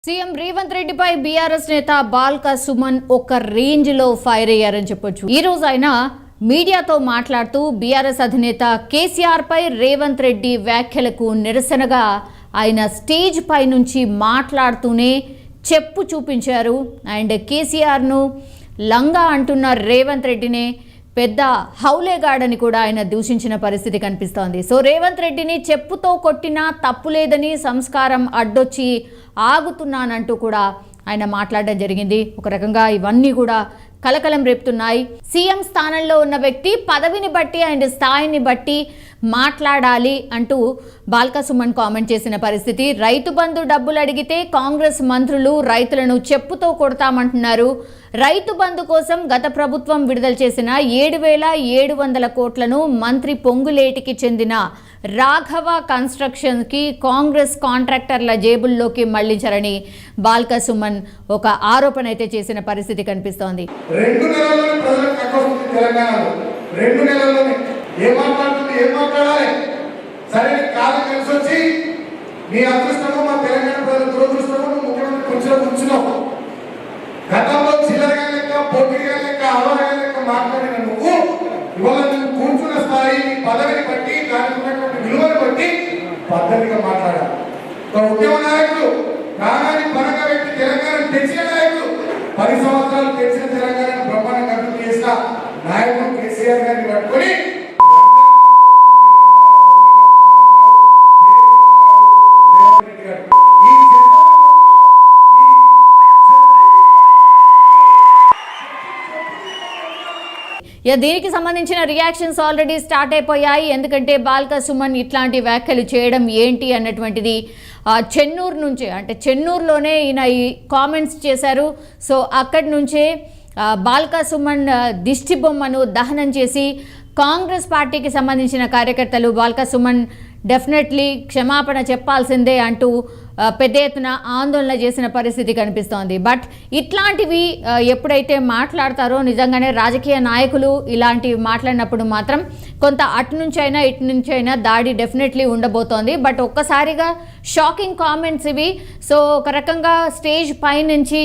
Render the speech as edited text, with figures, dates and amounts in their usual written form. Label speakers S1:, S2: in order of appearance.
S1: CM Revanth రెడ్డిపై BRS నేత బాల్క సుమన్ ఒక రేంజ్ లో ఫైర్ అయ్యారని చెప్పొచ్చు. ఈ రోజు ఆయన మీడియాతో మాట్లాడుతూ బీఆర్ఎస్ అధినేత కేసీఆర్ పై రేవంత్ రెడ్డి వ్యాఖ్యలకు నిరసనగా ఆయన స్టేజ్ పై నుంచి మాట్లాడుతూనే చెప్పు చూపించారు. అండ్ కేసీఆర్ను లంగా అంటున్న రేవంత్ రెడ్డినే పెద్ద హౌలేగాడని కూడా ఆయన దూషించిన పరిస్థితి కనిపిస్తోంది. సో రేవంత్ రెడ్డిని చెప్పుతో కొట్టినా తప్పులేదని, సంస్కారం అడ్డొచ్చి ఆగుతున్నానంటూ కూడా ఆయన మాట్లాడడం జరిగింది. ఒక రకంగా ఇవన్నీ కూడా కలకలం రేపుతున్నాయి. సీఎం స్థానంలో ఉన్న వ్యక్తి పదవిని బట్టి అండ్ స్థాయిని బట్టి మాట్లాడాలి అంటూ బాల్క సుమన్ కామెంట్ చేసిన పరిస్థితి. రైతు బంధు డబ్బులు అడిగితే కాంగ్రెస్ మంత్రులు రైతులను చెప్పుతో కొడతామంటున్నారు. రైతు బంధు కోసం గత ప్రభుత్వం విడుదల చేసిన 7,700 కోట్లను మంత్రి పొంగులేటికి చెందిన రాఘవ కన్స్ట్రక్షన్కి కాంగ్రెస్ కాంట్రాక్టర్ల జేబుల్లోకి మళ్లించారని బాల్క సుమన్ ఒక ఆరోపణ అయితే చేసిన పరిస్థితి కనిపిస్తోంది.
S2: 2 నెలల్లోనే ప్రజలకు అకౌంట్ తెలంగాణలో 2 నెలల్లోనే ఏం మాట్లాడాలి? సరే కాలం కలిసి వచ్చి మీ అదృష్టమో మా తెలంగాణ ప్రజల దురదృష్టమో ముఖ్యమంత్రి కూర్చున్నావు. గతంలో చిల్లరగా లెక్క, పోటీగా లెక్క, అవరగా లెక్క మాట్లాడిన నువ్వు ఇవాళ నువ్వు కూర్చున్న స్థాయి, పదవిని బట్టి, దానికి ఉన్నటువంటి విలువను బట్టి పద్ధతిగా మాట్లాడాలి. ఒక ఉద్యమ నాయకుడు ప్రాణాన్ని పరంగా పెట్టి తెలంగాణ తెచ్చిన నాయకుడు, 10 సంవత్సరాలు తెచ్చిన తెలంగాణను బ్రహ్మాండంగా అభివృద్ధి చేసిన నాయకుడు కేసీఆర్ గారిని పట్టుకొని
S1: దీనికి సంబంధించిన రియాక్షన్స్ ఆల్రెడీ స్టార్ట్ అయిపోయాయి. ఎందుకంటే బాల్క సుమన్ ఇట్లాంటి వ్యాఖ్యలు చేయడం ఏంటి అన్నటువంటిది చెన్నూరు నుంచే, అంటే చెన్నూరులోనే ఈయన ఈ కామెంట్స్ చేశారు. సో అక్కడి నుంచే బాల్క సుమన్ దిష్టి బొమ్మను దహనం చేసి కాంగ్రెస్ పార్టీకి సంబంధించిన కార్యకర్తలు బాల్క సుమన్ డెఫినెట్లీ క్షమాపణ చెప్పాల్సిందే అంటూ పెద్ద ఎత్తున ఆందోళన చేసిన పరిస్థితి కనిపిస్తోంది. బట్ ఇట్లాంటివి ఎప్పుడైతే మాట్లాడతారో నిజంగానే రాజకీయ నాయకులు ఇలాంటివి మాట్లాడినప్పుడు మాత్రం కొంత అటు నుంచి అయినా ఇటు నుంచి అయినా దాడి డెఫినెట్లీ ఉండబోతోంది. బట్ ఒక్కసారిగా షాకింగ్ కామెంట్స్ ఇవి. సో ఒక రకంగా స్టేజ్ పై నుంచి